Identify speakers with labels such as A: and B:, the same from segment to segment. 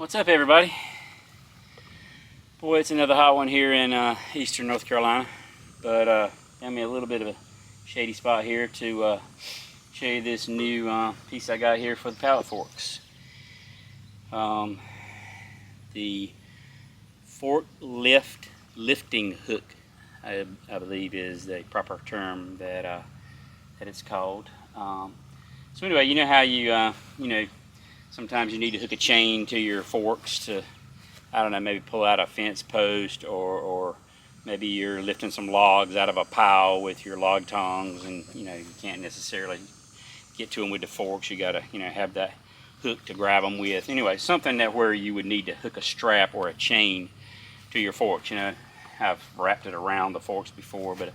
A: What's up, everybody? Boy, it's another hot one here in eastern North Carolina, but got me a little bit of a shady spot here to show you this new piece I got here for the pallet forks. The Forklift lifting hook, I believe, is the proper term that it's called. So anyway, you know how you sometimes you need to hook a chain to your forks to, I don't know, maybe pull out a fence post, or maybe you're lifting some logs out of a pile with your log tongs, and you can't necessarily get to them with the forks. You gotta have that hook to grab them with. Anyway, something that where you would need to hook a strap or a chain to your forks. I've wrapped it around the forks before, but I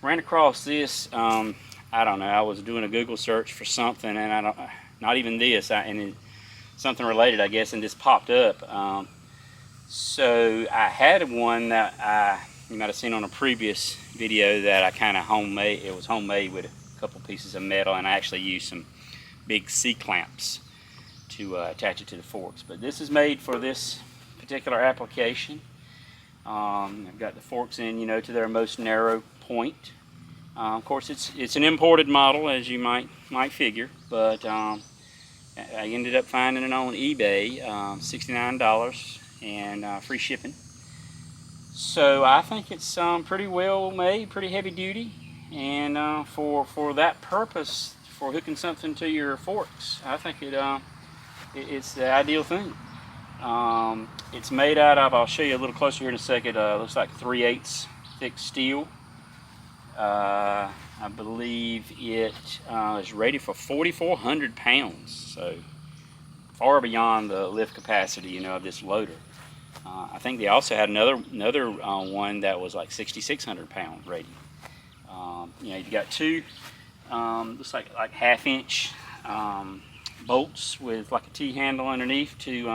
A: ran across this. I don't know. I was doing a Google search for something, and not even this, something related, I guess, and this popped up. So I had one that you might have seen on a previous video that I kind of homemade. It was homemade with a couple pieces of metal, and I actually used some big C-clamps to attach it to the forks. But this is made for this particular application. I've got the forks in, to their most narrow point. Of course, it's an imported model, as you might figure, but I ended up finding it on eBay, $69 and free shipping. So I think it's pretty well made, pretty heavy duty, and for that purpose, for hooking something to your forks, I think it's the ideal thing. It's made out of, I'll show you a little closer here in a second, looks like 3/8 thick steel. I believe it is rated for 4,400 pounds, so far beyond the lift capacity, of this loader. I think they also had another one that was like 6,600 pound rating. You've got two, looks like 1/2 inch bolts with like a T-handle underneath to,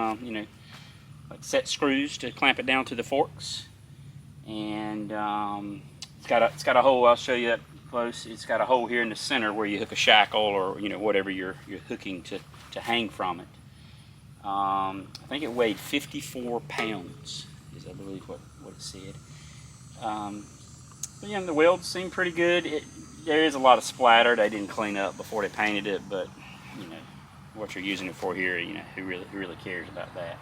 A: like set screws to clamp it down to the forks, and it's got a hole. I'll show you that close. It's got a hole here in the center where you hook a shackle or whatever you're hooking to hang from it. I think it weighed 54 pounds, is I believe what it said. But the welds seem pretty good. There is a lot of splatter they didn't clean up before they painted it, but what you're using it for here, who really cares about that?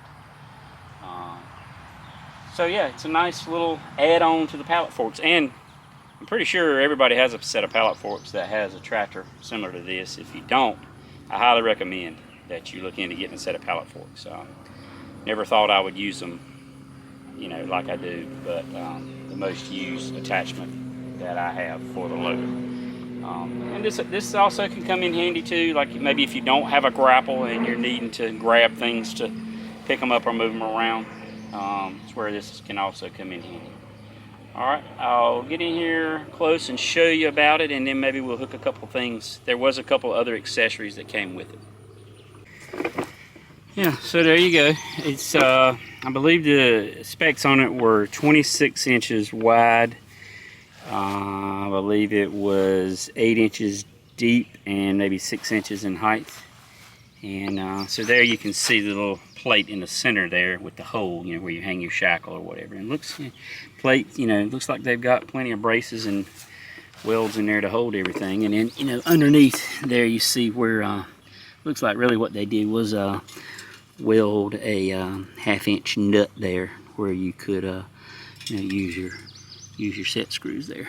A: So yeah, it's a nice little add-on to the pallet forks, and I'm pretty sure everybody has a set of pallet forks that has a tractor similar to this. If you don't, I highly recommend that you look into getting a set of pallet forks. Never thought I would use them, like I do, but the most used attachment that I have for the loader. And this also can come in handy too, like maybe if you don't have a grapple and you're needing to grab things to pick them up or move them around. It's where this can also come in handy. Alright, I'll get in here close and show you about it, and then maybe we'll hook a couple things. There was a couple other accessories that came with it. Yeah, so there you go. It's I believe the specs on it were 26 inches wide. I believe it was 8 inches deep and maybe 6 inches in height. And so there you can see the little plate in the center there with the hole, where you hang your shackle or whatever. And looks looks like they've got plenty of braces and welds in there to hold everything. And then underneath there you see where looks like really what they did was weld a 1/2 inch nut there where you could use your set screws there.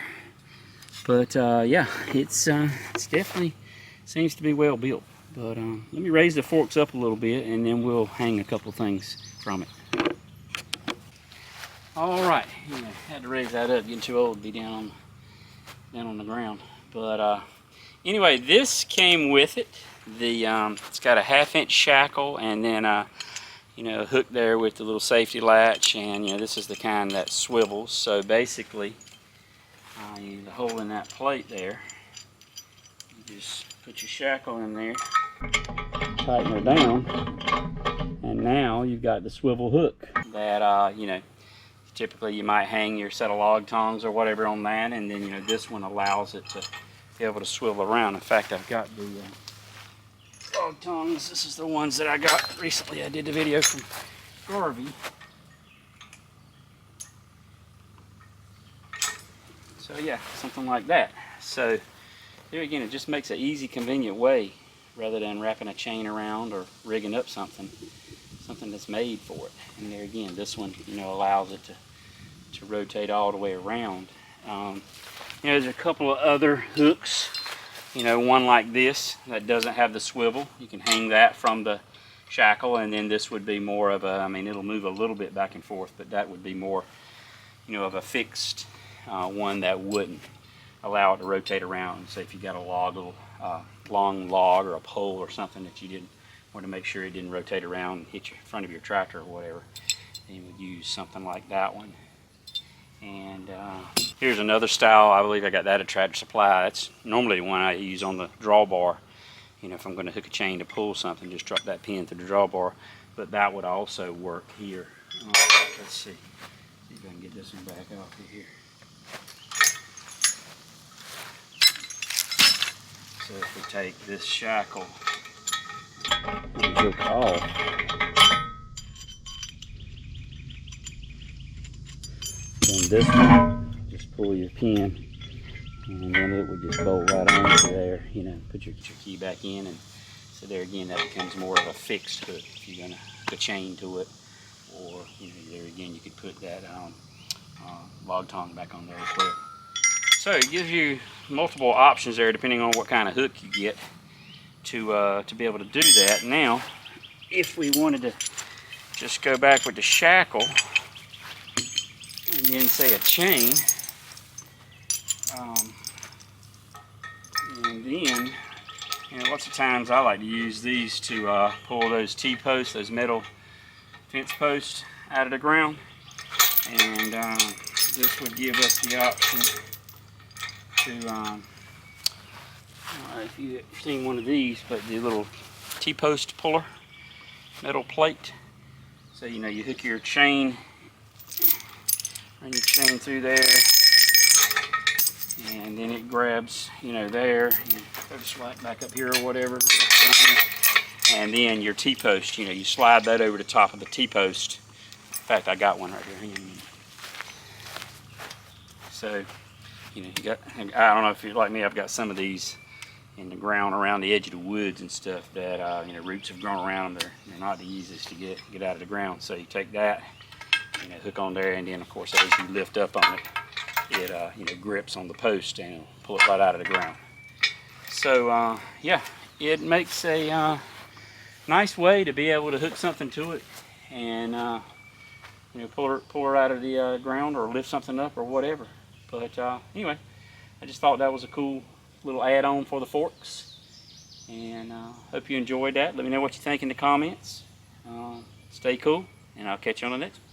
A: But yeah, it's definitely seems to be well built. But let me raise the forks up a little bit, and then we'll hang a couple things from it. All right, had to raise that up. Getting too old to be down on the ground. But anyway, this came with it. It's got a 1/2 inch shackle, and then a hook there with the little safety latch, and this is the kind that swivels. So basically, the hole in that plate there, you just put your shackle in there, tighten her down, and now you've got the swivel hook that typically you might hang your set of log tongs or whatever on that, and then this one allows it to be able to swivel around. In fact, I've got the log tongs. This is the ones that I got recently. I did the video from Garvey. So yeah, something like that. So there again, it just makes an easy, convenient way rather than wrapping a chain around or rigging up something that's made for it. And there again, this one, you know, allows it to rotate all the way around. You know, there's a couple of other hooks. You know, one like this that doesn't have the swivel. You can hang that from the shackle, and then this would be more of a, I mean, it'll move a little bit back and forth, but that would be more, you know, of a fixed one that wouldn't allow it to rotate around. Say if you got a long log or a pole or something that you didn't want to make sure it didn't rotate around and hit your front of your tractor or whatever, then you would use something like that one. And here's another style. I believe I got that at Tractor Supply. That's normally the one I use on the drawbar. You know, if I'm going to hook a chain to pull something, just drop that pin through the drawbar. But that would also work here. Let's see if I can get this one back off of here. So if we take this shackle and hook off, then this one, just pull your pin, and then it would just bolt right onto there. You know, put your key back in, and so there again, that becomes more of a fixed hook if you're gonna hook a chain to it, or you know, there again, you could put that log tongue back on there as well. So it gives you multiple options there depending on what kind of hook you get to be able to do that. Now, if we wanted to just go back with the shackle and then say a chain, and then, you know, lots of times I like to use these to pull those T-posts, those metal fence posts out of the ground, and this would give us the option to, I don't know if you've seen one of these, but the little T-post puller, metal plate. So, you know, you hook your chain, run your chain through there, and then it grabs, you know, there, you throw the slack back up here or whatever, and then your T-post, you know, you slide that over the top of the T-post. In fact, I got one right here. Hang on a minute. So, you know, you got, I don't know if you're like me, I've got some of these in the ground around the edge of the woods and stuff that, you know, roots have grown around them. They're not the easiest to get out of the ground. So you take that, you know, hook on there, and then, of course, as you lift up on it, it, you know, grips on the post and pull it right out of the ground. So, yeah, it makes a nice way to be able to hook something to it and, you know, pull her out of the ground or lift something up or whatever. But anyway, I just thought that was a cool little add-on for the forks, and hope you enjoyed that. Let me know what you think in the comments. Stay cool, and I'll catch you on the next one.